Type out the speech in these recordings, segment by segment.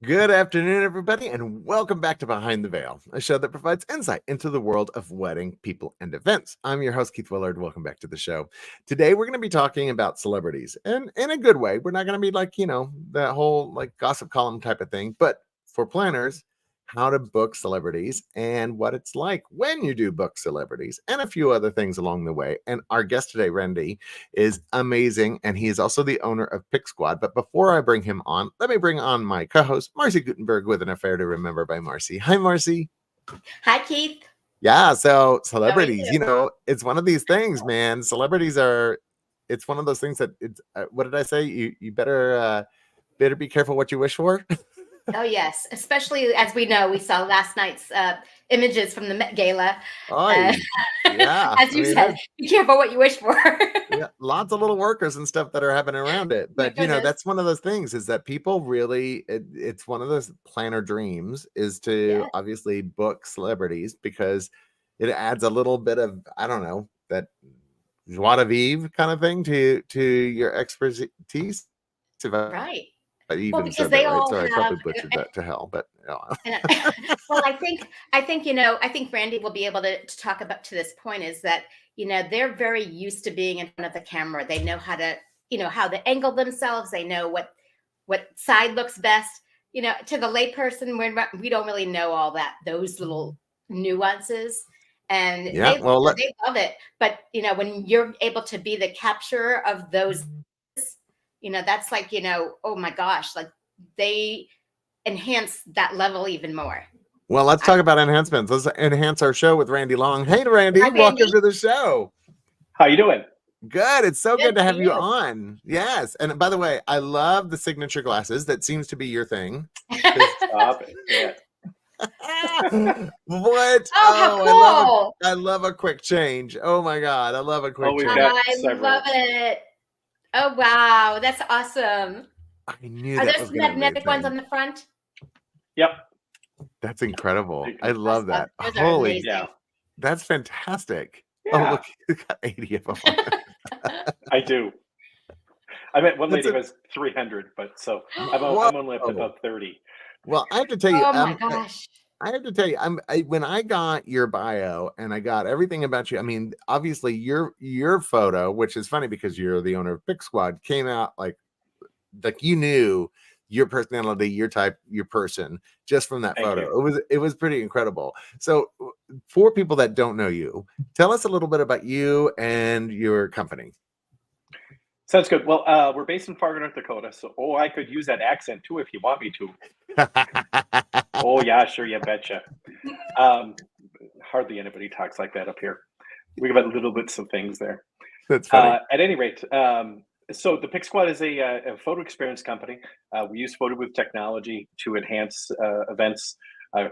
Good afternoon, everybody, and welcome back to Behind the Veil, a show that provides insight into the world of wedding, people, and events. I'm your host, Keith Willard. Welcome back to the show. Today, we're going to be talking about celebrities, and in a good way. We're not going to be like, that whole like gossip column type of thing, but for planners, how to book celebrities and what it's like when you do book celebrities and a few other things along the way. And our guest today, Randy, is amazing, and he is also the owner of Pix Squad. But before I bring him on, let me bring on my co-host, Marcy Gutenberg, with an affair to remember by Marcy. Hi, Marcy. Hi, Keith. Yeah, so How are celebrities, you? it's one of these things, man. It's one of those things that it's. What did I say? You better be careful what you wish for. Oh, yes. Especially as we know, we saw last night's images from the Met Gala. Uh, Oy, yeah. as I you mean, said, be careful what you wish for. yeah, lots of little workers and stuff that are happening around it. My But goodness. that's one of those things is that people really it's one of those planner dreams is to Yeah, obviously book celebrities because it adds a little bit of, I don't know, that joie de vivre kind of thing to your expertise. If right. I Well, even because said that they right. all Sorry, I have, probably butchered that to hell, but and well, I think Randy will be able to talk about to this point is that, they're very used to being in front of the camera. They know how to, how to angle themselves. They know what side looks best. To the layperson, we don't really know all those little nuances, and yeah. Well, they love it. But when you're able to be the capturer of those, that's like oh my gosh, like they enhance that level even more. let's I, talk about enhancements. Let's enhance our show with Randy Long. Hey, Randy, Hi, welcome Randy. to the show. How you doing? Good. It's so Good. good to How are have you you? on. Yes. And by the way, I love the signature glasses. That seems to be your thing. 'Cause- Stop it. Yeah. what? Oh, how Oh, cool! I love a quick change. Oh my God. I love a Oh, quick we've change. got I love several. it. Oh wow, that's awesome. I knew Are that there was some gonna be a magnetic ones thing. on the front? Yep. That's incredible. I love Awesome. that. Those are Holy, Yeah. amazing. that's fantastic. Oh, Yeah. look, you got 80 of them on. I do. I met one That's lady a who has 300, but so whoa. I'm only up to about 30. Well, I have to tell you, Oh my gosh. I have to tell you, when I got your bio and I got everything about you. I mean, obviously your photo, which is funny because you're the owner of Pix Squad, came out like you knew your personality, your type, your person just from that Thank photo. you. It was pretty incredible. So, for people that don't know you, tell us a little bit about you and your company. Sounds good. Well, we're based in Fargo, North Dakota, so I could use that accent too if you want me to. Oh yeah, sure, you betcha. Um, Hardly anybody talks like that up here. We got little bits of things there. That's funny. At any rate, so the Pix Squad is a photo experience company. We use photo booth technology to enhance events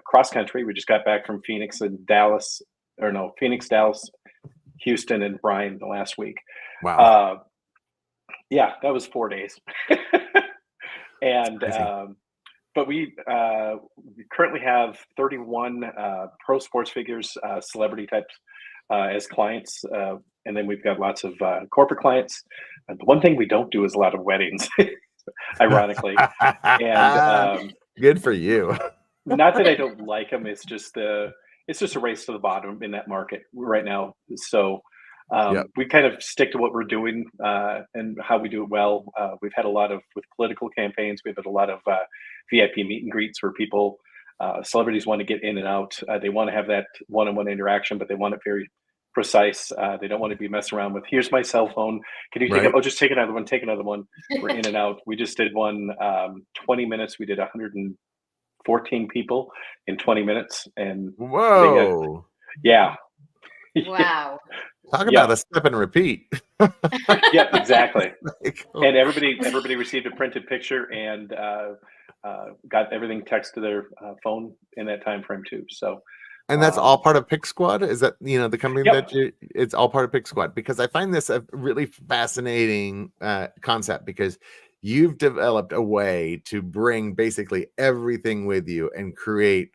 cross country. We just got back from Phoenix and Dallas, or no, Phoenix, Dallas, Houston, and Bryan the last week. Wow. Yeah, that was 4 days. And but we currently have 31 pro sports figures, celebrity types as clients, and then we've got lots of corporate clients. And the one thing we don't do is a lot of weddings, ironically. And good for you. not that I don't like them; it's just a race to the bottom in that market right now. So Yep. we kind of stick to what we're doing and how we do it well. We've had a lot of with political campaigns. We've had a lot of VIP meet and greets where people, celebrities want to get in and out. They want to have that one-on-one interaction, but they want it very precise. They don't want to be messing around with, here's my cell phone. Can you take it? Right. Oh, just take another one. Take another one. We're in and out. We just did one 20 minutes. We did 114 people in 20 minutes. And they had, Whoa. yeah. Wow. Talk Yeah. about a step and repeat. Yeah, exactly. Like, And everybody received a printed picture and got everything text to their phone in that time frame too. So, and that's all part of Pix Squad? Is that, the company Yep. that it's all part of Pix Squad? Because I find this a really fascinating concept because you've developed a way to bring basically everything with you and create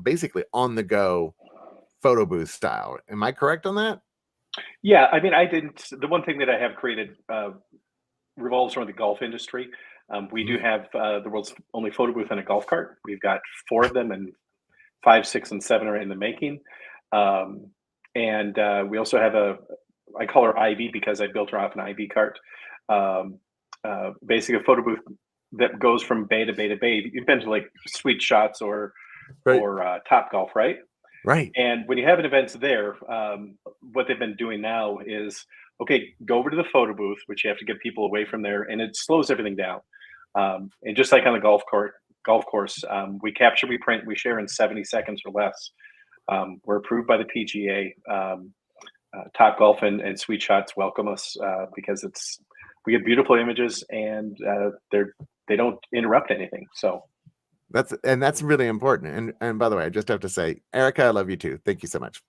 basically on the go photo booth style. Am I correct on that? Yeah, I mean, I didn't. The one thing that I have created revolves around the golf industry. We do have the world's only photo booth and a golf cart. We've got 4 of them, and 5, 6, and 7 are in the making. And we also have I call her Ivy because I built her off an Ivy cart. Basically a photo booth that goes from bay to bay to bay. You've been to like Sweet Shots or Top Golf, right? Right. And when you have an event there, what they've been doing now is, okay, go over to the photo booth, which you have to get people away from there, and it slows everything down. And just like on the golf course, we capture, we print, we share in 70 seconds or less. We're approved by the PGA. Top Golf and Sweet Shots welcome us because we get beautiful images, and they don't interrupt anything. So that's really important. And by the way, I just have to say, Erica, I love you too. Thank you so much.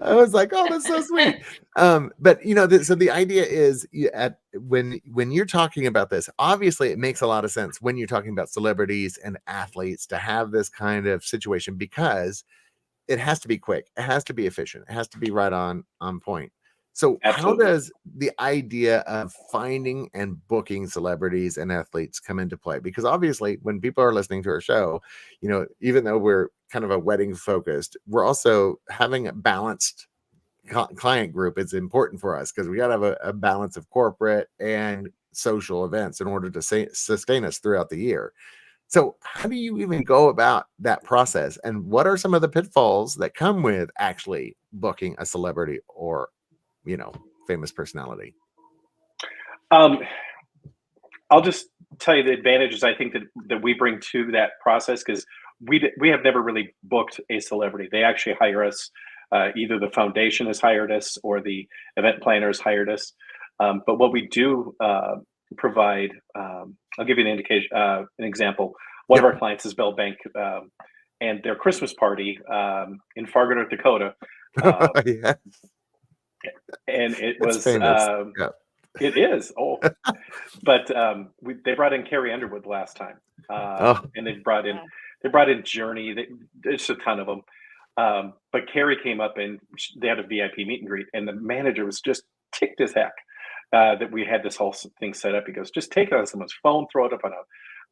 I was like, oh, that's so sweet. But so the idea is when you're talking about this, obviously it makes a lot of sense when you're talking about celebrities and athletes to have this kind of situation, because it has to be quick, it has to be efficient, it has to be right on point. So Absolutely. How does the idea of finding and booking celebrities and athletes come into play? Because obviously when people are listening to our show, even though we're kind of a wedding focused, we're also having a balanced client group. It's important for us because we got to have a balance of corporate and social events in order to sustain us throughout the year. So how do you even go about that process? And what are some of the pitfalls that come with actually booking a celebrity or famous personality? I'll just tell you the advantages I think that we bring to that process, because we have never really booked a celebrity. They actually hire us. Either the foundation has hired us or the event planner has hired us. But what we do provide, I'll give you an example. One of our clients is Bell Bank, and their Christmas party in Fargo, North Dakota. Yeah. And it It's was famous. Yeah. It is. Oh, but they brought in Carrie Underwood last time, and they brought in Journey. It's a ton of them. But Carrie came up and they had a VIP meet and greet, and the manager was just ticked as heck that we had this whole thing set up. He goes, "Just take it on someone's phone, throw it up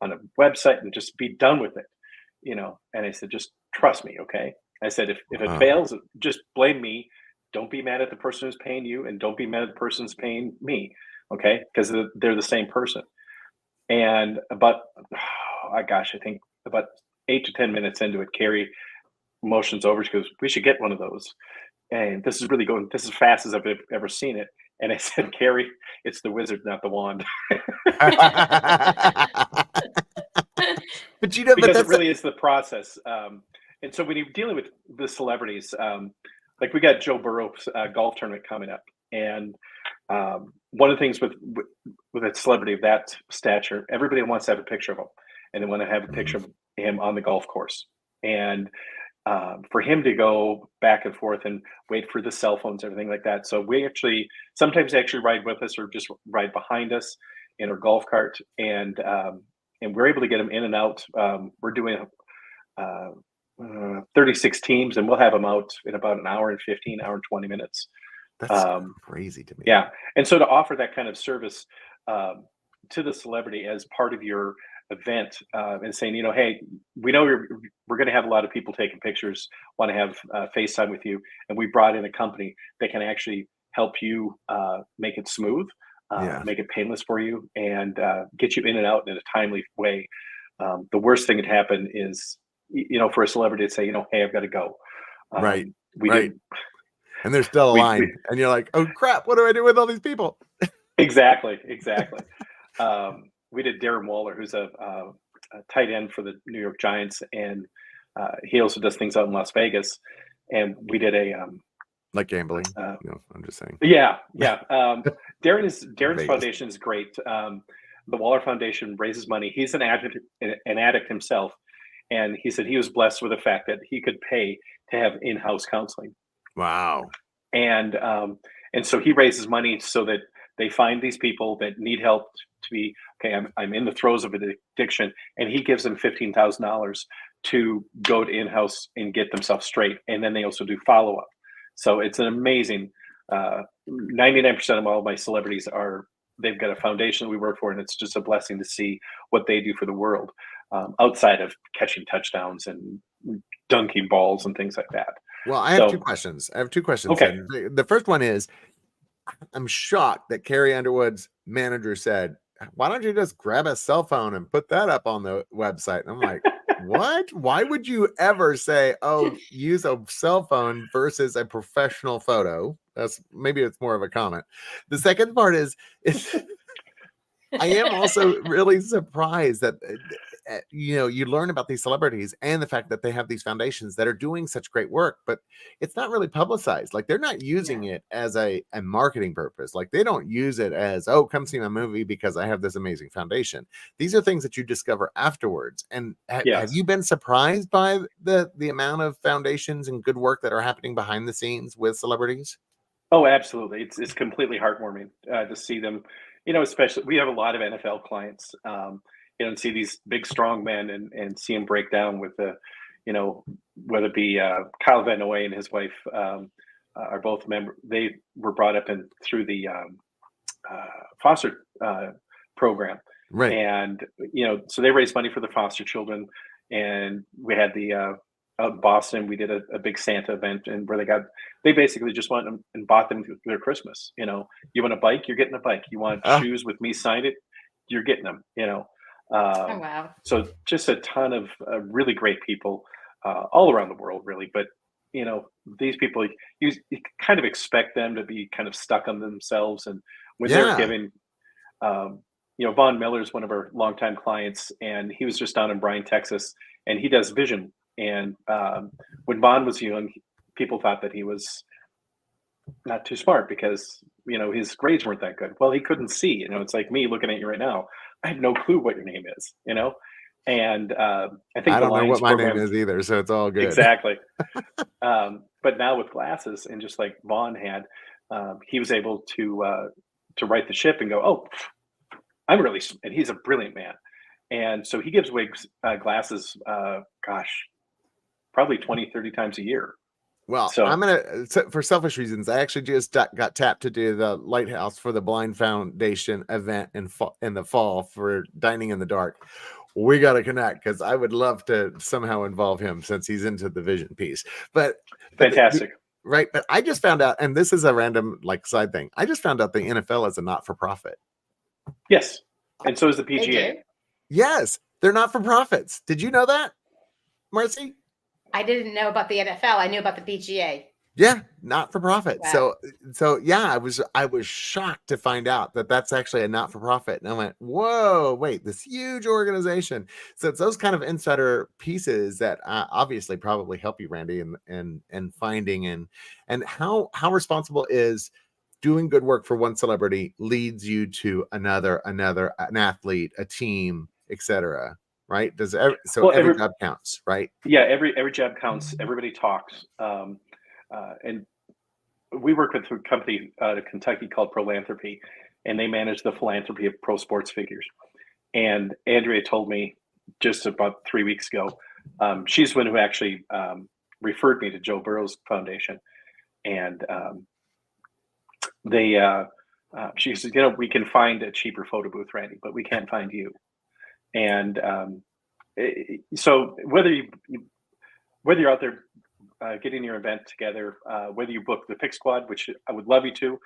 on a website, and just be done with it." And I said, "Just trust me, okay?" I said, "If it fails, just blame me. Don't be mad at the person who's paying you, and don't be mad at the person who's paying me, okay? Because they're the same person." And I think about 8 to 10 minutes into it, Carrie motions over. She goes, "We should get one of those. And this is really going, this is as fast as I've ever seen it." And I said, "Carrie, it's the wizard, not the wand." But because it really is the process. And so when you're dealing with the celebrities, like we got Joe Burrow's golf tournament coming up, and one of the things with a celebrity of that stature, everybody wants to have a picture of him, and they want to have a picture of him on the golf course. And for him to go back and forth and wait for the cell phones, everything like that. So we sometimes ride with us or just ride behind us in our golf cart, and we're able to get them in and out. We're doing 36 teams, and we'll have them out in about an hour and 15, hour and 20 minutes. That's crazy to me. Yeah. And so to offer that kind of service to the celebrity as part of your event, and saying, hey, we know we're going to have a lot of people taking pictures, want to have FaceTime with you, and we brought in a company that can actually help you make it smooth, make it painless for you, and get you in and out in a timely way. The worst thing that happened is, for a celebrity to say, "Hey, I've got to go." Right. Right. And there's still a line, and you're like, "Oh crap, what do I do with all these people?" Exactly. We did Darren Waller, who's a tight end for the New York Giants, and he also does things out in Las Vegas. And we did like gambling. I'm just saying. Yeah. Darren's foundation is great. The Waller Foundation raises money. He's an addict himself, and he said he was blessed with the fact that he could pay to have in-house counseling. Wow. And so he raises money so that they find these people that need help to be, okay, I'm in the throes of addiction, and he gives them $15,000 to go to in-house and get themselves straight. And then they also do follow-up. So it's an amazing, 99% of all my celebrities are they've got a foundation that we work for, and it's just a blessing to see what they do for the world, outside of catching touchdowns and dunking balls and things like that. Well, I have two questions. Okay. And the first one is, I'm shocked that Carrie Underwood's manager said, why don't you just grab a cell phone and put that up on the website? And I'm like, what? Why would you ever say, oh, use a cell phone versus a professional photo? Maybe it's more of a comment. The second part is I am also really surprised that you learn about these celebrities and the fact that they have these foundations that are doing such great work, but it's not really publicized. Like, they're not using it as a marketing purpose. Like, they don't use it as, oh, come see my movie because I have this amazing foundation. These are things that you discover afterwards. And have you been surprised by the amount of foundations and good work that are happening behind the scenes with celebrities? Oh, absolutely. It's completely heartwarming to see them. Especially, we have a lot of NFL clients, and see these big, strong men and see them break down with whether it be Kyle Van Noy and his wife, are both they were brought up through the foster program. Right. And, so they raised money for the foster children. And we had out in Boston, we did a big Santa event, and where they basically just went and bought them their Christmas. You want a bike, you're getting a bike. You want shoes with me signed it, you're getting them. Oh, wow. So just a ton of really great people all around the world, really. But these people, you kind of expect them to be kind of stuck on themselves, and when they're giving, Von Miller is one of our longtime clients, and he was just down in Bryan, Texas, and he does vision. And when Von was young, people thought that he was not too smart because his grades weren't that good. Well, he couldn't see. It's like me looking at you right now. I have no clue what your name is. And I think I don't know what my program, name is either, so it's all good. Exactly. But now with glasses, and just like Vaughn had, he was able to right the ship and go, oh, and he's a brilliant man. And so he gives away glasses, probably 20, 30 times a year. Well, so for selfish reasons, I actually just got tapped to do the Lighthouse for the Blind Foundation event in the fall for Dining in the Dark. We got to connect because I would love to somehow involve him since he's into the vision piece. But fantastic. Right. But I just found out, and this is a random side thing. I just found out the NFL is a not-for-profit. Yes. And so is the PGA. Yes. They're not-for-profits. Did you know that, Marcy? I didn't know about the NFL. I knew about the PGA. Yeah, not for profit. Wow. So yeah, I was shocked to find out that that's actually a not for profit. And I went, whoa, wait, this huge organization. So it's those kind of insider pieces that obviously probably help you, Randy, and finding and how responsible is doing good work for one celebrity leads you to another, an athlete, a team, etc. Right? Every job counts, right? Yeah, every job counts. Everybody talks. And we work with a company out of Kentucky called Philanthropy, and they manage the philanthropy of pro sports figures. And Andrea told me just about 3 weeks ago, she's the one who actually referred me to Joe Burrow's foundation. And she says, we can find a cheaper photo booth, Randy, but we can't find you. And so whether you're out there getting your event together, whether you book the Pix Squad, which I would love you to,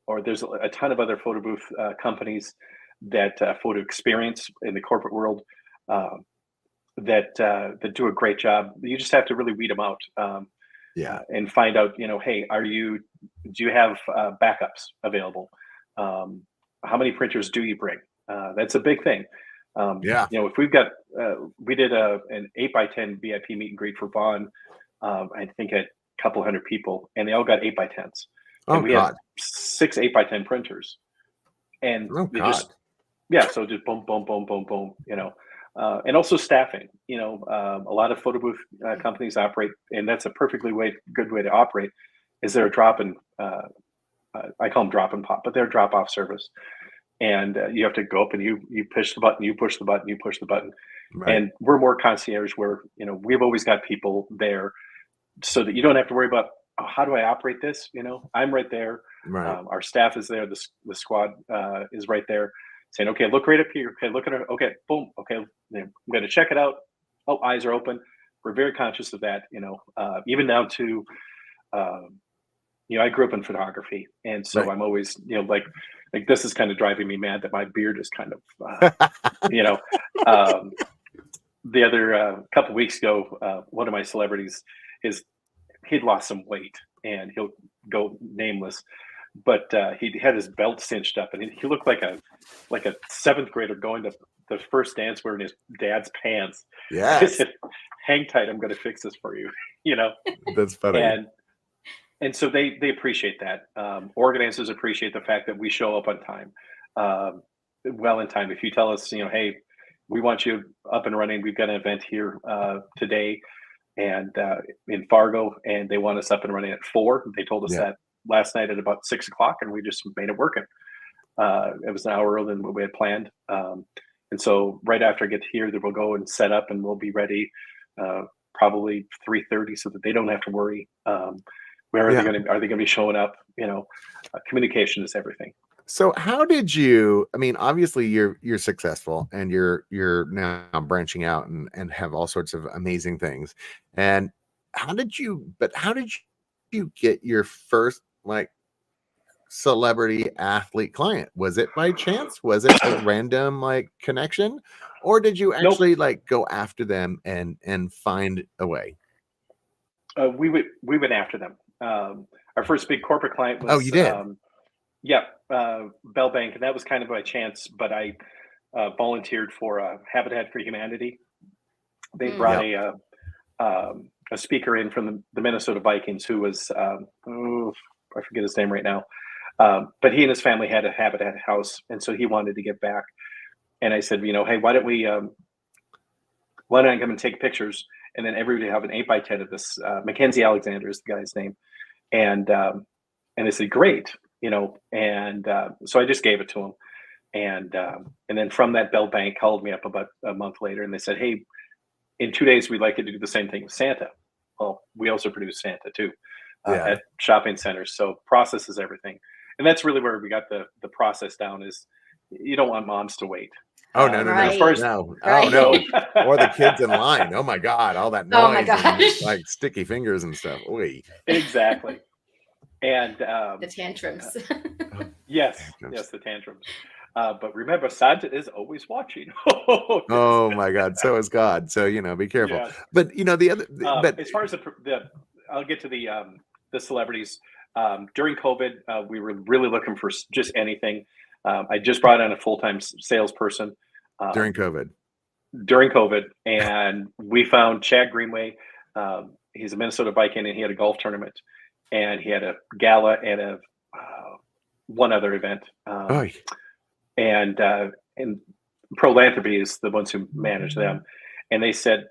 or there's a ton of other photo booth companies that photo experience in the corporate world that do a great job. You just have to really weed them out, and find out, hey, do you have backups available? How many printers do you bring? That's a big thing. If we've got, we did an 8x10 VIP meet and greet for Vaughn, I think at a couple hundred people, and they all got 8x10s. And we had 6 8x10 printers, and so just boom, boom, boom, boom, boom, and also staffing. A lot of photo booth companies operate, and that's a perfectly good way to operate. Is there a drop-in? I call them drop-in pop, but they're drop-off service. And you have to go up and you push the button, you push the button, you push the button. Right. And we're more concierge where, we've always got people there so that you don't have to worry about how do I operate this? I'm right there. Right. Our staff is there. The squad is right there, saying, "Okay, look right up here. Okay, look at it. Okay, boom. Okay, I'm going to check it out. Oh, eyes are open." We're very conscious of that. Even down to, I grew up in photography, and so Right. I'm always, like this is kind of driving me mad that my beard is kind of, the other couple weeks ago, one of my celebrities he'd lost some weight, and he'll go nameless, but he had his belt cinched up, and he looked like a seventh grader going to the first dance wearing his dad's pants. I Yes. said, "Hang tight, I'm going to fix this for you," That's funny. and so they appreciate that. Organizers appreciate the fact that we show up on time, well in time. If you tell us, hey, we want you up and running, we've got an event here today, and in Fargo, and they want us up and running at 4. They told us Yeah. that last night at about 6 o'clock, and we just made it working. It was an hour earlier than what we had planned. And so right after I get here, then we'll go and set up, and we'll be ready probably 3:30, so that they don't have to worry. Where are Yeah. they going to? Are they going to be showing up? Communication is everything. So how did you, I mean, obviously you're successful, and you're now branching out and have all sorts of amazing things. And how did you get your first like celebrity athlete client? Was it by chance? Was it a random like connection? Or did you Nope. actually like go after them and find a way? We went after them. Our first big corporate client was. Oh, you did? Yeah, Bell Bank, and that was kind of by chance. But I volunteered for Habitat for Humanity. They brought a speaker in from the Minnesota Vikings who was I forget his name right now, but he and his family had a Habitat house, and so he wanted to give back. And I said, hey, why don't I come and take pictures, and then everybody have an 8x10 of this. Mackenzie Alexander is the guy's name, and they said, great, and so I just gave it to him, and then from that, Bell Bank called me up about a month later, and they said, hey, in 2 days we'd like you to do the same thing with Santa. Well, we also produce Santa too at shopping centers, so process is everything, and that's really where we got the process down. Is you don't want moms to wait. Oh no, Right. As far as, no. Right. Oh no. Or the kids in line. Oh my God, all that noise Oh my and gosh. like sticky fingers and stuff. Oy. Exactly. And The tantrums. yes, the tantrums. But remember, Santa is always watching. Oh my God, so is God. So be careful. Yes. But the other, but as far as I'll get to the celebrities. During COVID, we were really looking for just anything. I just brought in a full-time salesperson during COVID, and we found Chad Greenway. He's a Minnesota Viking, and he had a golf tournament, and he had a gala and a one other event. And Prolanthropy is the ones who manage them, and they said,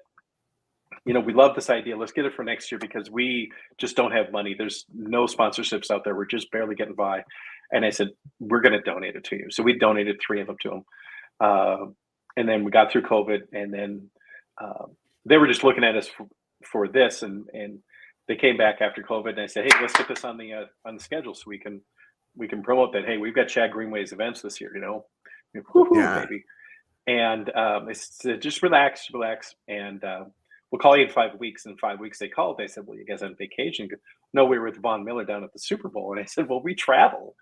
we love this idea. Let's get it for next year because we just don't have money. There's no sponsorships out there. We're just barely getting by. And I said, we're going to donate it to you. So we donated 3 of them to them. And then we got through COVID, and then they were just looking at us for this. And they came back after COVID, and I said, hey, let's get this on the schedule so we can promote that. Hey, we've got Chad Greenway's events this year, baby. And they said, just relax. And we'll call you in 5 weeks. In 5 weeks, they called. They said, well, you guys on vacation? No, we were with Von Miller down at the Super Bowl. And I said, well, we travel.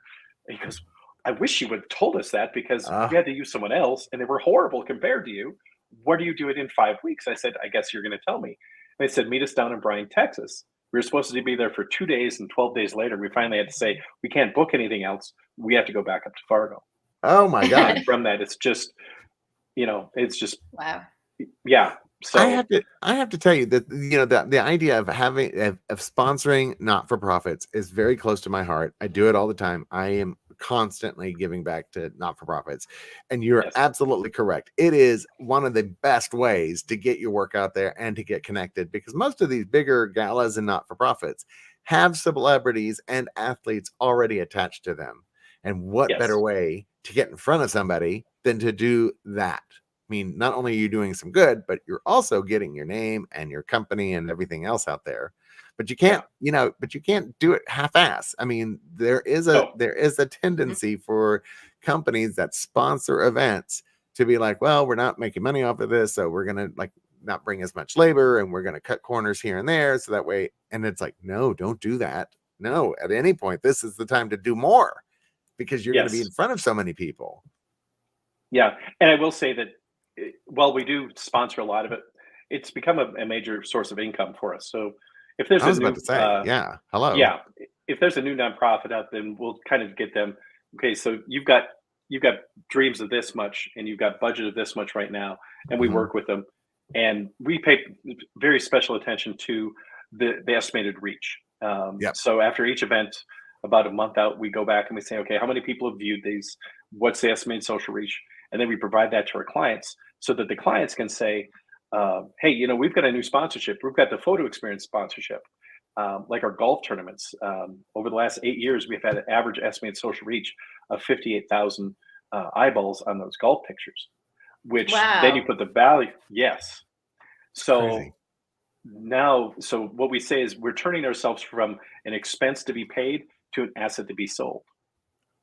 And he goes, I wish you would have told us that because we had to use someone else, and they were horrible compared to you. What do you do it in 5 weeks? I said, I guess you're going to tell me. And they said, meet us down in Bryan, Texas. We were supposed to be there for 2 days, and 12 days later, we finally had to say, we can't book anything else. We have to go back up to Fargo. Oh my God. And from that, it's just, it's just, Wow. Yeah. So I have to tell you that the idea of sponsoring not-for-profits is very close to my heart. I do it all the time. I am constantly giving back to not-for-profits, and you're absolutely correct. It is one of the best ways to get your work out there and to get connected, because most of these bigger galas and not-for-profits have celebrities and athletes already attached to them. And what better way to get in front of somebody than to do that? I mean, not only are you doing some good, but you're also getting your name and your company and everything else out there. but you can't, but you can't do it half-ass. I mean, there is a tendency for companies that sponsor events to be like, well, we're not making money off of this, so we're gonna like not bring as much labor, and we're gonna cut corners here and there, so that way. And it's like, no, don't do that. No, at any point, this is the time to do more because you're going to be in front of so many people. Yeah, and I will say that while we do sponsor a lot of it, it's become a major source of income for us. So if there's I was about to say, hello. Yeah, if there's a new nonprofit out, then we'll kind of get them. Okay, so you've got dreams of this much, and you've got budget of this much right now, and we work with them, and we pay very special attention to the estimated reach. So after each event, about a month out, we go back and we say, okay, how many people have viewed these? What's the estimated social reach? And then we provide that to our clients so that the clients can say, hey, we've got a new sponsorship. We've got the photo experience sponsorship. Like our golf tournaments. Over the last 8 years, we've had an average estimated social reach of 58,000 eyeballs on those golf pictures, which then you put the value. Yes. So now, so what we say is we're turning ourselves from an expense to be paid to an asset to be sold.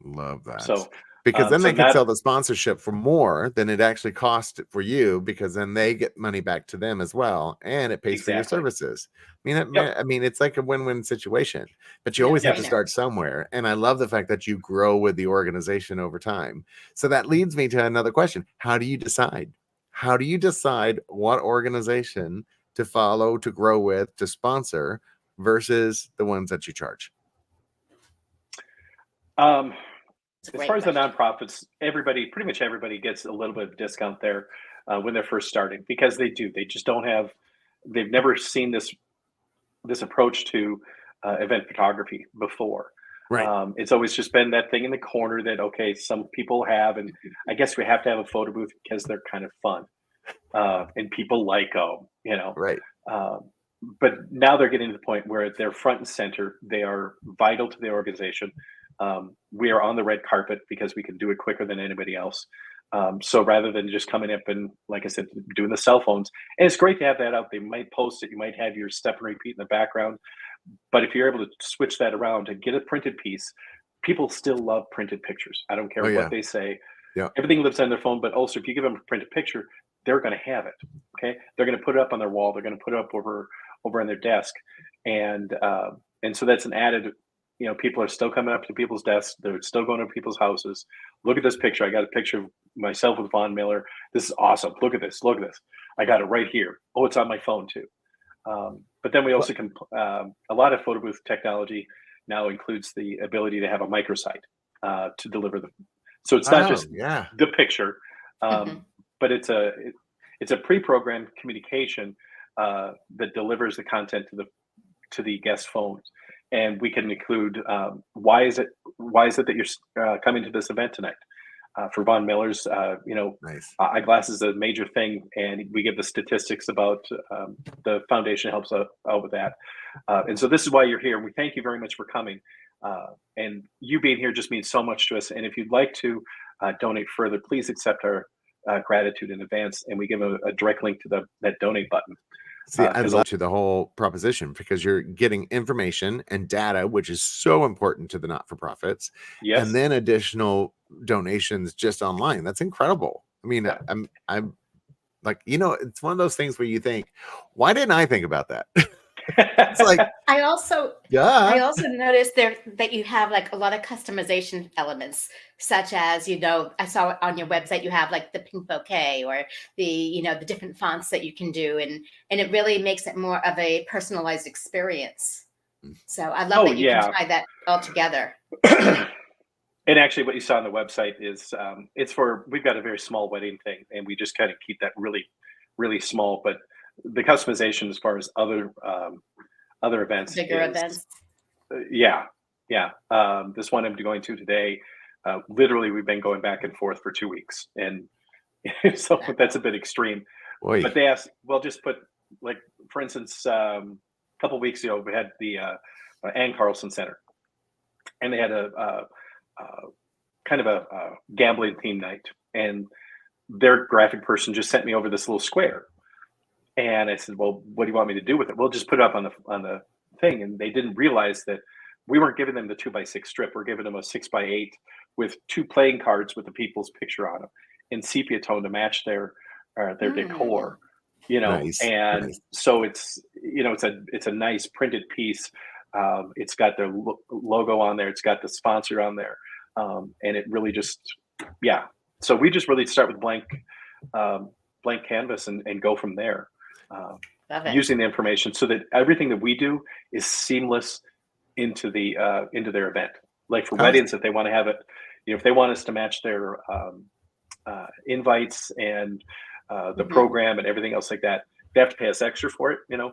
Love that. So because then they can sell the sponsorship for more than it actually cost for you, because then they get money back to them as well, and it pays for your services. I mean, it's like a win-win situation, but you always have to start somewhere. And I love the fact that you grow with the organization over time. So that leads me to another question. How do you decide? How do you decide what organization to follow, to grow with, to sponsor versus the ones that you charge? As far as the nonprofits, pretty much everybody gets a little bit of discount there when they're first starting, because they just don't have, they've never seen this approach to event photography before. Right. It's always just been that thing in the corner that, okay, some people have, and I guess we have to have a photo booth because they're kind of fun and people like them, Right. But now they're getting to the point where they're front and center. They are vital to the organization. We are on the red carpet because we can do it quicker than anybody else. So rather than just coming up and, like I said, doing the cell phones, and it's great to have that out. They might post it. You might have your step and repeat in the background. But if you're able to switch that around and get a printed piece, people still love printed pictures. I don't care what they say. Yeah. Everything lives on their phone, but also if you give them a printed picture, they're going to have it. Okay. They're going to put it up on their wall. They're going to put it up over on their desk. And so that's an added, people are still coming up to people's desks. They're still going to people's houses. Look at this picture. I got a picture of myself with Von Miller. This is awesome. Look at this. Look at this. I got it right here. Oh, it's on my phone too. But then we also can, a lot of photo booth technology now includes the ability to have a microsite to deliver so it's not just the picture, but it's a pre-programmed communication that delivers the content to the guest phones. And we can include why is it that you're coming to this event tonight? For Von Miller's, nice. Eyeglasses is a major thing, and we give the statistics about the foundation helps out with that. And so this is why you're here. We thank you very much for coming. And you being here just means so much to us. And if you'd like to donate further, please accept our gratitude in advance. And we give a direct link to that donate button. See, I love to the whole proposition because you're getting information and data, which is so important to the not-for-profits. Yes. And then additional donations just online. That's incredible. I mean, I'm like, it's one of those things where you think, why didn't I think about that? It's like, I also noticed that you have like a lot of customization elements, such as, I saw on your website, you have like the pink bouquet or the different fonts that you can do. And it really makes it more of a personalized experience. So I love that you can tie that all together. And actually what you saw on the website is we've got a very small wedding thing, and we just kind of keep that really, really small, but the customization as far as other events, bigger events. This one I'm going to today, literally we've been going back and forth for 2 weeks, and so that's a bit extreme. Boy. But they asked, well, just put, like, for instance, a couple of weeks ago we had the Ann Carlson Center, and they had a kind of a gambling theme night, and their graphic person just sent me over this little square. And I said, well, what do you want me to do with it? We'll just put it up on the thing, and they didn't realize that we weren't giving them the 2x6 strip. We're giving them a 6x8 with 2 playing cards with the people's picture on them in sepia tone to match their decor, Nice. and Nice. so it's it's a nice printed piece. It's got their logo on there. It's got the sponsor on there, and it really just So we just really start with blank canvas and go from there, using the information so that everything that we do is seamless into their event. Like for weddings, if they want to have it, if they want us to match their invites and the program and everything else like that, they have to pay us extra for it, Yeah,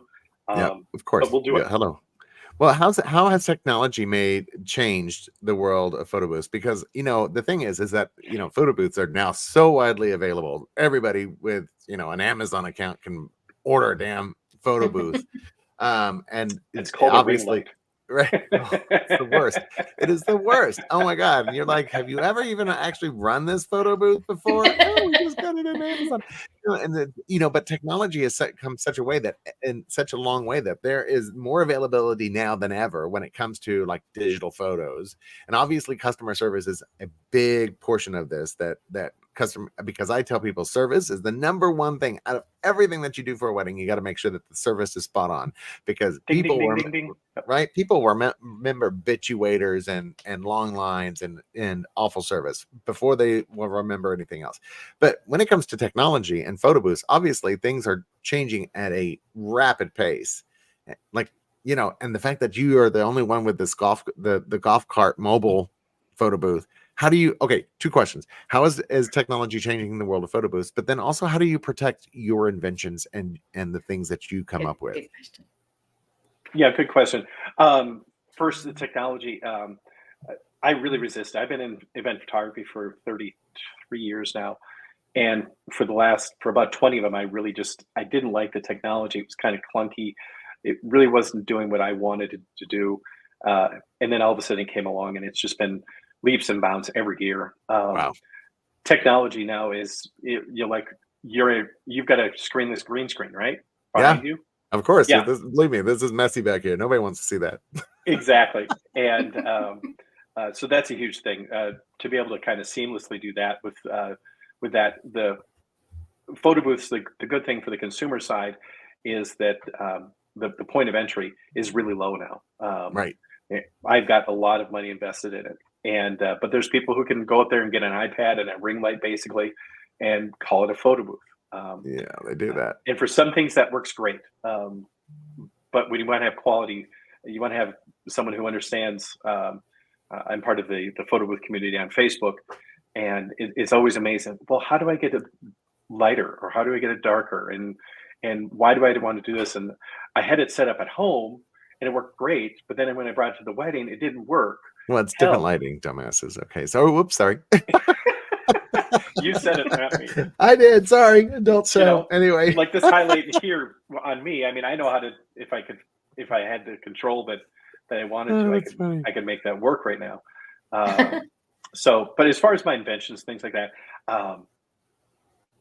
of course. But we'll do it. Hello. Well, how has technology changed the world of photo booths? Because the thing is that photo booths are now so widely available. Everybody with an Amazon account can order a damn photo booth, and it's called obviously a ring light. Right. Oh, it's the worst. It is the worst. Oh my God. And you're like, have you ever even actually run this photo booth before? No, we just got it on Amazon. But technology has come such a way that in such a long way that there is more availability now than ever when it comes to like digital photos. And obviously customer service is a big portion of this because I tell people service is the number one thing out of everything that you do for a wedding. You got to make sure that the service is spot on, because people will remember bitchy waiters and long lines and awful service before they will remember anything else. But when it comes to technology and photo booths, obviously things are changing at a rapid pace. Like, and the fact that you are the only one with this the golf cart mobile photo booth. How do you, two questions. How is technology changing the world of photo booths? But then also, how do you protect your inventions and the things that you come up with? Good question. Yeah, good question. First, the technology. I really resist. I've been in event photography for 33 years now. And for about 20 of them, I didn't like the technology. It was kind of clunky. It really wasn't doing what I wanted it to do. And then all of a sudden it came along, and it's just been leaps and bounds every year. Wow. Technology now is you've got to screen this green screen, right? Behind you. Of course. Yeah. Believe me, this is messy back here. Nobody wants to see that. Exactly. And so that's a huge thing, to be able to kind of seamlessly do that with that. The photo booths, the good thing for the consumer side is that the point of entry is really low now. Right. I've got a lot of money invested in it. And but there's people who can go out there and get an iPad and a ring light basically and call it a photo booth. Yeah, they do that. And for some things that works great. But when you want to have quality, you want to have someone who understands. I'm part of the photo booth community on Facebook, and it's always amazing. Well, how do I get it lighter, or how do I get it darker, and why do I want to do this? And I had it set up at home and it worked great, but then when I brought it to the wedding, it didn't work. Well, it's different lighting, dumbasses. Okay, so whoops, sorry. You said it, not me. I did. Sorry, adult show. Anyway, like this highlight here on me. I mean, I know how to. If I had the control that I wanted to, I could make that work right now. But as far as my inventions, things like that. How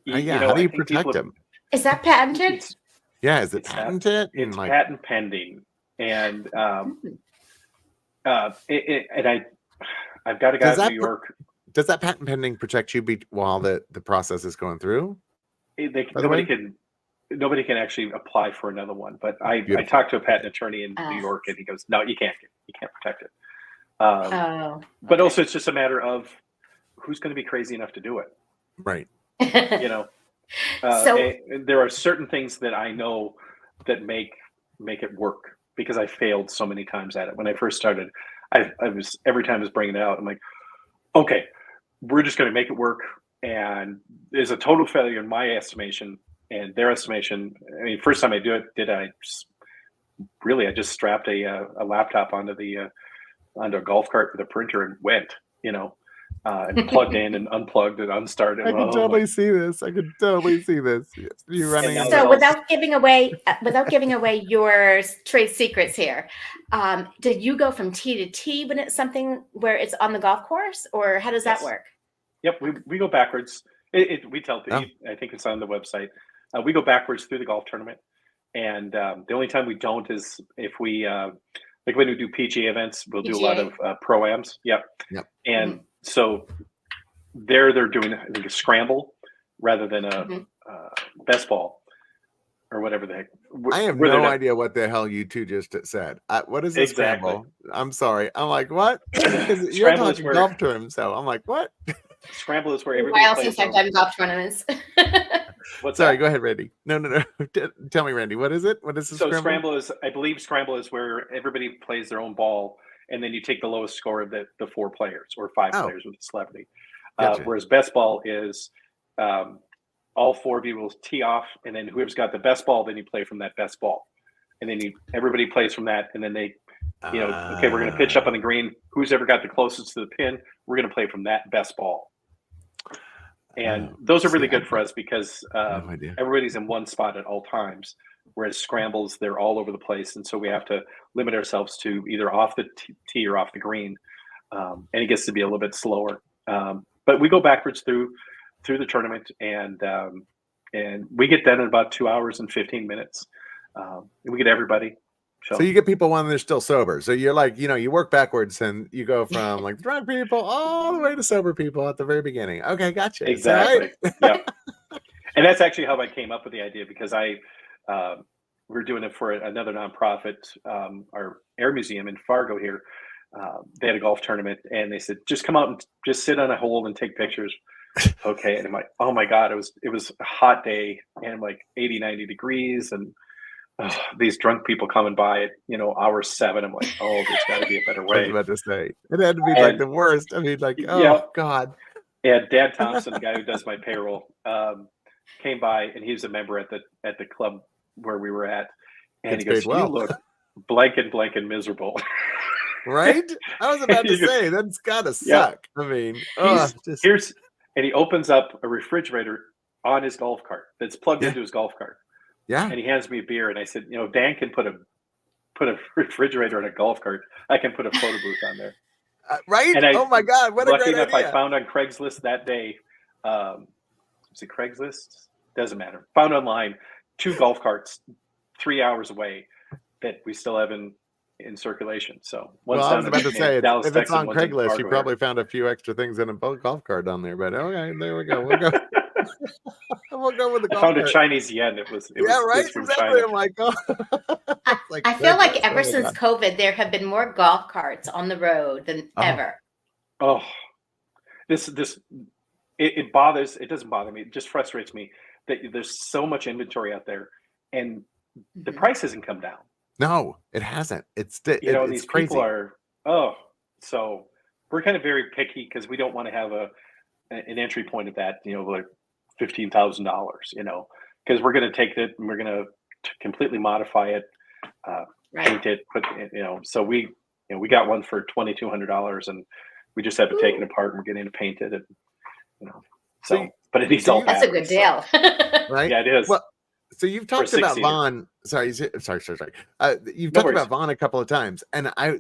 do you protect them? Is that patented? Is it patented? It's patent pending, and I've got a guy in New York. Does that patent pending protect you while the process is going through? Nobody can actually apply for another one. But I talked to a patent attorney in New York, and he goes, "No, you can't protect it." But also, it's just a matter of who's going to be crazy enough to do it, right? So there are certain things that I know that make it work, because I failed so many times at it. When I first started, I was, every time I was bringing it out, I'm like, okay, we're just going to make it work. And there's a total failure in my estimation and their estimation. I mean, first time I just strapped a laptop onto a golf cart with a printer and went, and plugged in and unplugged and unstarted. I could totally see this. You're running. So without giving away your trade secrets here, did you go from T to T when it's something where it's on the golf course, or how does that work? Yep, we go backwards. We tell people. I think it's on the website. We go backwards through the golf tournament. And the only time we don't is if we like when we do PGA events, we'll do a lot PGA. of pro-ams. Yep. Yep. And so they're doing, I think, a scramble rather than a best ball or whatever the heck. I have no idea what the hell you two just said. What is a scramble? I'm sorry. I'm like, what? Because you're talking golf terms, so I'm like, what? Scramble is where everybody plays. I've done golf tournaments. Sorry, go ahead, Randy. No. Tell me, Randy, what is it? What is the scramble? I believe scramble is where everybody plays their own ball, and then you take the lowest score of the 4 players or 5 players with a celebrity. Gotcha. Whereas best ball is all 4 of you will tee off, and then whoever's got the best ball, then you play from that best ball, and then everybody plays from that, and then they, okay, we're going to pitch up on the green. Who's ever got the closest to the pin, we're going to play from that best ball. And those are really good for us because everybody's in one spot at all times, whereas scrambles, they're all over the place. And so we have to limit ourselves to either off the tee or off the green. And it gets to be a little bit slower. But we go backwards through the tournament, and we get done in about 2 hours and 15 minutes. And we get everybody. So you get people when they're still sober. So you're like, you work backwards and you go from like drunk people all the way to sober people at the very beginning. Okay, gotcha. Exactly. Yeah. And that's actually how I came up with the idea, because we were doing it for another nonprofit, our air museum in Fargo here. They had a golf tournament, and they said, just come out and just sit on a hole and take pictures. Okay. And I'm like, oh my God, it was a hot day, and like 80, 90 degrees, and these drunk people coming by at hour 7. I'm like, oh, there's got to be a better way. I was about to say it had to be like the worst. I mean, like, oh God. Yeah, Dan Thompson, the guy who does my payroll, came by, and he was a member at the club where we were at, and he goes, "You look blank and miserable." Right? I was about to say that's gotta suck. I mean, and he opens up a refrigerator on his golf cart that's plugged into his golf cart. Yeah. And he hands me a beer, and I said, Dan can put a refrigerator in a golf cart. I can put a photo booth on there. Right? And oh my God, what a great idea. Lucky enough, I found on Craigslist that day, was it Craigslist? Doesn't matter. Found online 2 golf carts 3 hours away that we still have in circulation. So I was about to say, if it's on Craigslist, you probably found a few extra things in a golf cart on there. But okay, there we go. We'll go. We'll go with the golf I found cart. a Chinese yen. It was right. From exactly. China. I'm like, oh. I feel like ever since COVID, there have been more golf carts on the road than ever. Oh, it bothers. It doesn't bother me. It just frustrates me that there's so much inventory out there, and the price hasn't come down. No, it hasn't. It's these crazy. people are so we're kind of very picky because we don't want to have an entry point of that, like $15,000, because we're going to take it and we're going to completely modify it, paint it, put so we got one for $2,200, and we just have it taken apart and we're getting it painted, and but it needs all that's a good deal. Right? Yeah, it is. Well, so you've talked about Vaughn. Sorry. You've talked about Vaughn a couple of times, and I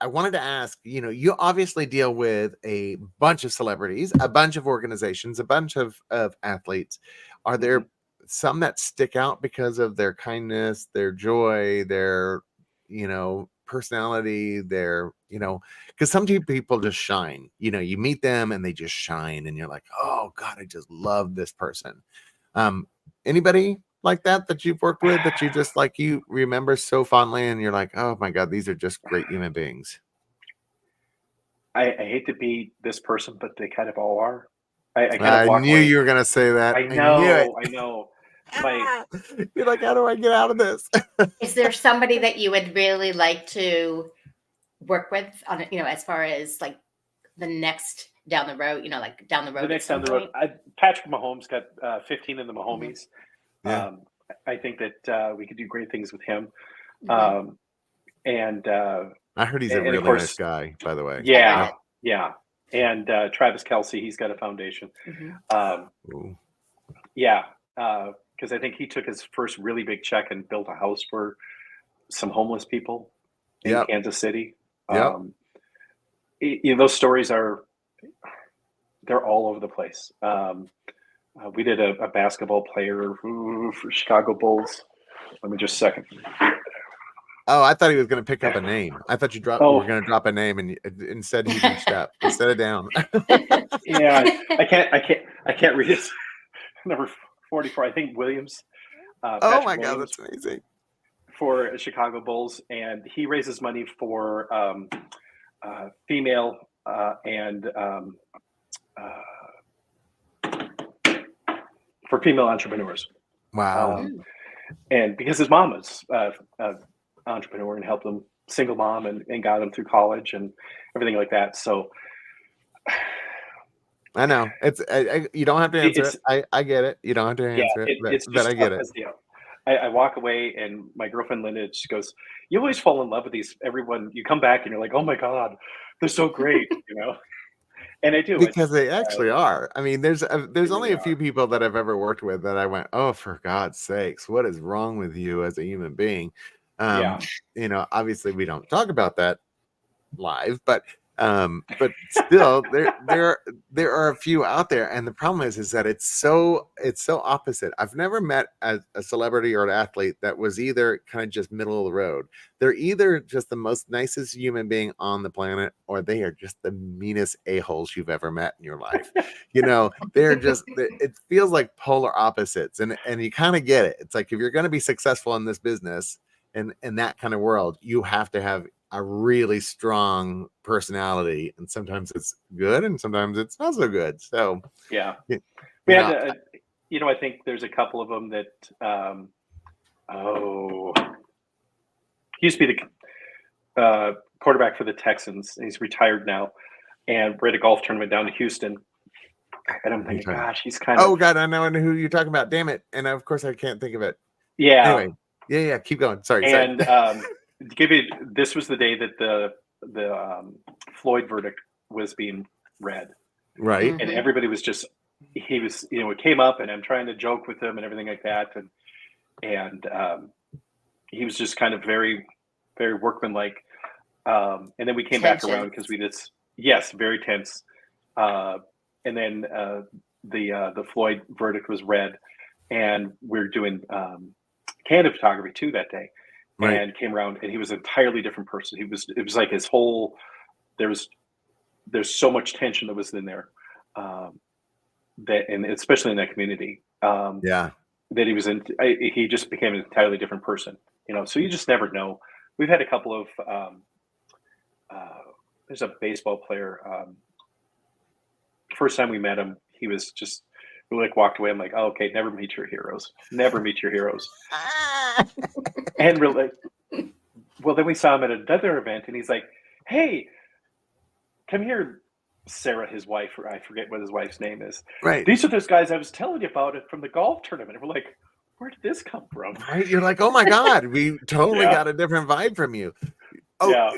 wanted to ask. You obviously deal with a bunch of celebrities, a bunch of organizations, a bunch of athletes. Are there some that stick out because of their kindness, their joy, their personality, their because some people just shine. You meet them and they just shine, and you're like, oh God, I just love this person. Anybody like that you've worked with that you just like you remember so fondly, and you're like, oh my God, these are just great human beings? I hate to be this person, but they kind of all are. I knew you were gonna say that. I know. You're like, how do I get out of this? Is there somebody that you would really like to work with on as far as like the next down the road, like down the road? The next down the road, Patrick Mahomes got 15 in the Mahomies. Yeah. I think that we could do great things with him. And I heard he's a really nice guy, by the way. Yeah. And Travis Kelce, he's got a foundation. Because I think he took his first really big check and built a house for some homeless people in Kansas City. Those stories they're all over the place. We did a basketball player for Chicago Bulls. Let me just a second. Oh, I thought he was going to pick up a name. I thought you were Oh, going to drop a name, and instead he reached up instead of down. yeah, I can't read it. Number 44, I think Williams. Oh Patrick my God, Williams that's amazing. for Chicago Bulls, and he raises money for female and for female entrepreneurs. Wow. And because his mom was an entrepreneur and helped them, single mom, and got them through college and everything like that. So I know it's you don't have to answer it. I get it. You don't have to answer it, but I get it. I walk away and my girlfriend Linda just goes, "You always fall in love with these. Everyone, you come back and you're like, oh my God, they're so great," you know. And I do, because they actually are. I mean, there's only a few are. people that I've ever worked with that I went, oh, for God's sakes, what is wrong with you as a human being? Yeah. You know, obviously we don't talk about that live, but still there are a few out there, and the problem is that it's so opposite. I've never met a celebrity or an athlete that was either kind of just middle of the road. They're either just the most nicest human being on the planet, or they are just the meanest a-holes you've ever met in your life. You know, they're just it feels like polar opposites, and you kind of get it. It's like, if you're going to be successful in this business and in that kind of world, you have to have a really strong personality, and sometimes it's good and sometimes it's not so good. So yeah, you we know, had I think there's a couple of them that he used to be the quarterback for the Texans. He's retired now, and we're at a golf tournament down in Houston, and I'm thinking, gosh, he's kind of, oh God, I know who you're talking about, damn it, and of course I can't think of it. yeah. Anyway, yeah, keep going. Sorry. And to give you, this was the day that the Floyd verdict was being read, right? and everybody was just, he was, it came up, and I'm trying to joke with him and everything like that, and he was just kind of very, very workmanlike. And then we came back around because we just, yes, very tense. And then the Floyd verdict was read, and we're doing candid photography too that day. Right. And came around, and he was an entirely different person. It was like his whole, there's so much tension that was in there, that, and especially in that community, Yeah. that he just became an entirely different person, so you just never know. We've had a couple of, there's a baseball player, first time we met him, he was just, we like walked away. I'm like, oh, okay, never meet your heroes. And really, well, then we saw him at another event, and he's like, hey, come here, Sarah, his wife, or I forget what his wife's name is. Right. These are those guys I was telling you about it from the golf tournament. And we're like, where did this come from? Right. You're like, oh my God, we totally got a different vibe from you. Oh, yeah.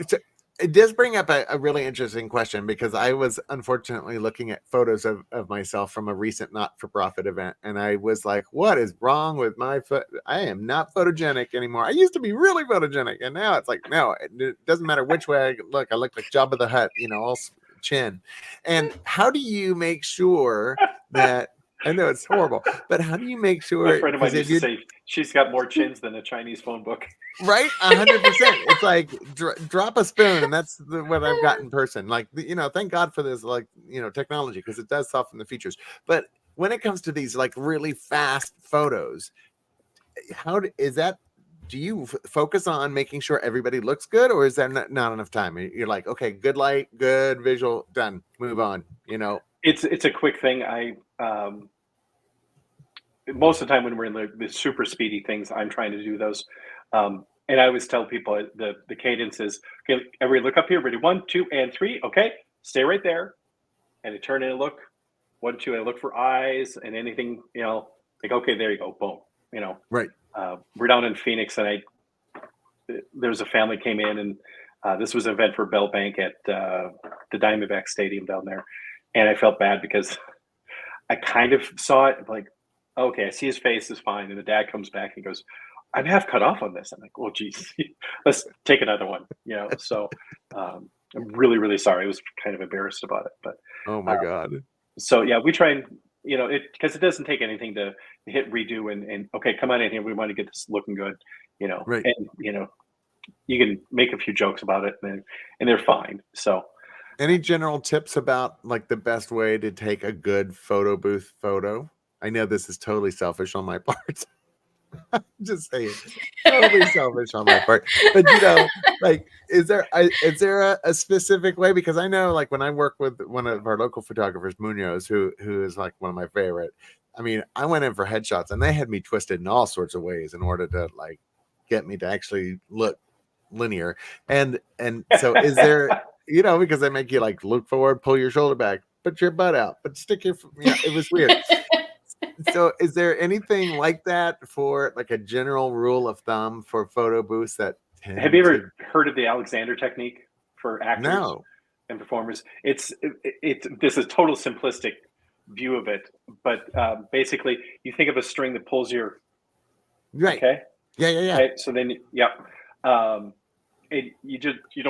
It does bring up a really interesting question, because I was unfortunately looking at photos of myself from a recent not-for-profit event, and I was like, what is wrong with my foot? I am not photogenic anymore. I used to be really photogenic, and now it's like, no, it doesn't matter which way I look like Jabba the Hutt, all chin. And how do you make sure that, I know it's horrible, but how do you make sure? A friend of mine used to say she's got more chins than a Chinese phone book. Right, 100%. It's like drop a spoon, and that's what I've got in person. Like, thank God for this, like, technology, because it does soften the features. But when it comes to these like really fast photos, do you focus on making sure everybody looks good, or is there not enough time? You're like, okay, good light, good visual, done, move on. It's a quick thing. Most of the time when we're in the super speedy things, I'm trying to do those. And I always tell people the cadence is, okay, everybody look up here, ready, 1, 2, and 3. Okay, stay right there. And I turn in and look, 1, 2, and I look for eyes and anything, like, okay, there you go, boom, Right. We're down in Phoenix, and there was a family came in, and this was an event for Bell Bank at the Diamondback Stadium down there. And I felt bad because I kind of saw it, like, okay, I see his face is fine. And the dad comes back and goes, I'm half cut off on this. I'm like, oh, geez, let's take another one. So I'm really, really sorry. I was kind of embarrassed about it, but oh my God. So yeah, we try and because it doesn't take anything to hit redo and okay, come on in here. We want to get this looking good, Right. and you can make a few jokes about it and they're fine. So Any general tips about like the best way to take a good photo booth photo? I know this is totally selfish on my part. Just saying, totally selfish on my part. But like, is there a specific way? Because I know, like, when I work with one of our local photographers, Munoz, who is like one of my favorite. I mean, I went in for headshots, and they had me twisted in all sorts of ways in order to like get me to actually look linear. And so, is there, because they make you like look forward, pull your shoulder back, put your butt out, but stick your, it was weird. So is there anything like that for like a general rule of thumb for photo booths that tend have you ever heard of the Alexander technique for actors No. and performers? It's this is total simplistic view of it, but basically you think of a string that pulls your Right. okay. Yeah. Okay, so then you don't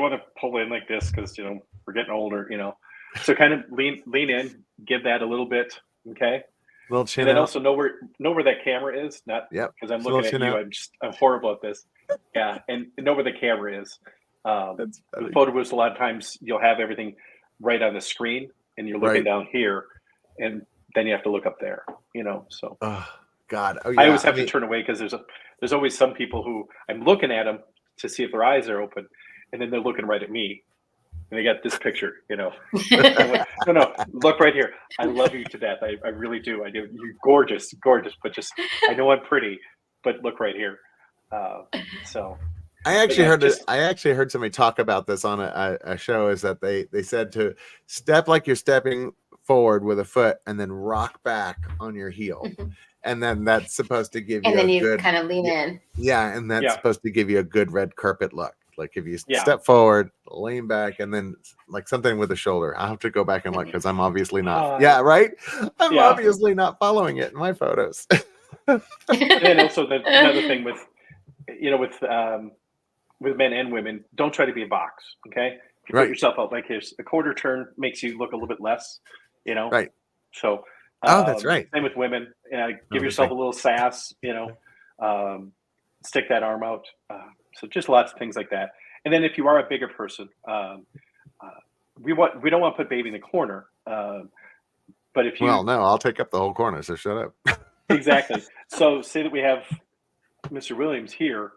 want to pull in like this because we're getting older, so kind of lean in, give that a little bit, okay, Little chin and then out. also know where that camera is, not because I'm looking at you, I'm horrible at this, and know where the camera is. With photo booths, a lot of times you'll have everything right on the screen and you're looking down here, and then you have to look up there, so oh God. Oh yeah. I always have to turn away because there's always some people who I'm looking at them to see if their eyes are open, and then they're looking right at me, and they got this picture, no, look right here. I love you to death. I really do. I do. You're gorgeous, but just I know I'm pretty, but look right here. So I actually heard somebody talk about this on a show. Is that they said to step like you're stepping forward with a foot, and then rock back on your heel. And then that's supposed to give you and then you good, kind of lean in. Yeah, and that's supposed to give you a good red carpet look. Like if you step forward, lean back, and then like something with the shoulder. I'll have to go back and look because I'm obviously not. Right. I'm obviously not following it in my photos. And also another thing with men and women, don't try to be a box. Okay, if you put yourself out like this, a quarter turn makes you look a little bit less. Right. So. That's right. Same with women. Give yourself a little sass. Stick that arm out. So just lots of things like that. And then if you are a bigger person, we don't want to put baby in the corner. But if you no, I'll take up the whole corner. So shut up. Exactly. So say that we have Mr. Williams here.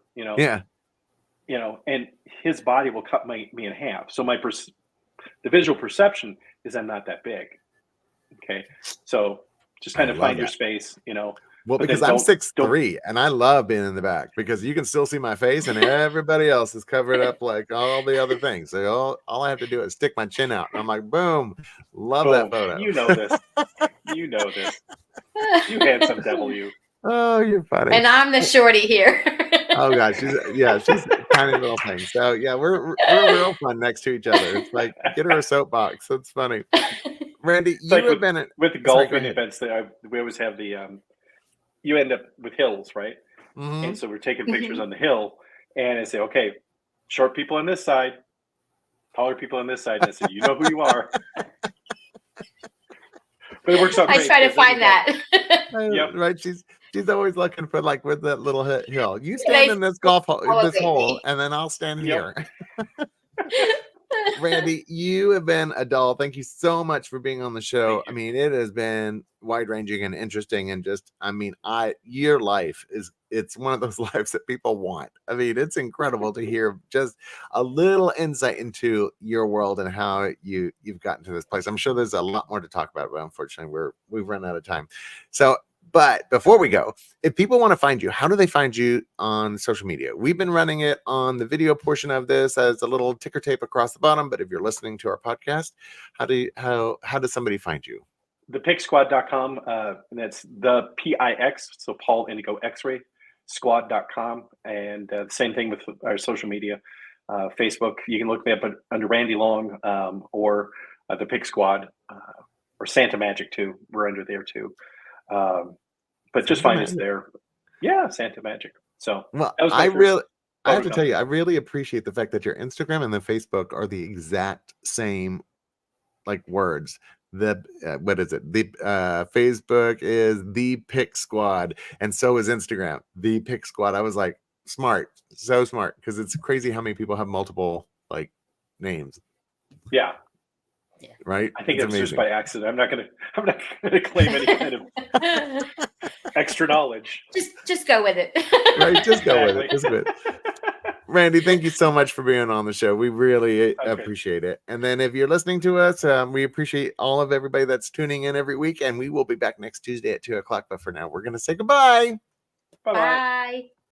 And his body will cut me in half. So the visual perception is I'm not that big. Okay, so just kind of find your space, Well, because I'm 6'3" and I love being in the back because you can still see my face and everybody else is covered up like all the other things. So all I have to do is stick my chin out. And I'm like, boom, love that photo. You know this. You handsome devil, you. Oh, you're funny. And I'm the shorty here. Oh gosh, she's a tiny little thing. So yeah, we're real fun next to each other. It's like get her a soapbox. That's funny. Randy, with the golfing events that we always have you end up with hills, right? Mm-hmm. And so we're taking pictures on the hill, and I say, okay, short people on this side, taller people on this side, and I say, you know who you are. But it works out great. I try to find that. Right, she's always looking for like with that little hill. You stand in this hole, and then I'll stand here. Randy, you have been a doll. Thank you so much for being on the show. I mean, it has been wide-ranging and interesting, and your life it's one of those lives that people want. I mean, it's incredible to hear just a little insight into your world and how you've gotten to this place. I'm sure there's a lot more to talk about, but unfortunately we've run out of time. So but before we go, if people want to find you, how do they find you on social media? We've been running it on the video portion of this as a little ticker tape across the bottom. But if you're listening to our podcast, how does somebody find you? The PixSquad.com, and that's the PIX, so Paul Indigo X-ray, squad.com. And same thing with our social media. Facebook, you can look me up under Randy Long or the Pix Squad or Santa Magic too. We're under there too. But just find us there. Yeah, Santa Magic. So I have to tell you, I really appreciate the fact that your Instagram and the Facebook are the exact same like words. The what is it? The Facebook is the Pix Squad, and so is Instagram, the Pix Squad. I was like, smart, so smart, because it's crazy how many people have multiple like names. Yeah. Right. I think it's it was amazing. just by accident. I'm not gonna claim any kind of extra knowledge. Just go with it. Right. Just go with Exactly. it. Just with it. Randy, thank you so much for being on the show. We really Okay. appreciate it. And then if you're listening to us, we appreciate all of everybody that's tuning in every week. And we will be back next Tuesday at 2:00. But for now, we're going to say goodbye. Bye-bye. Bye.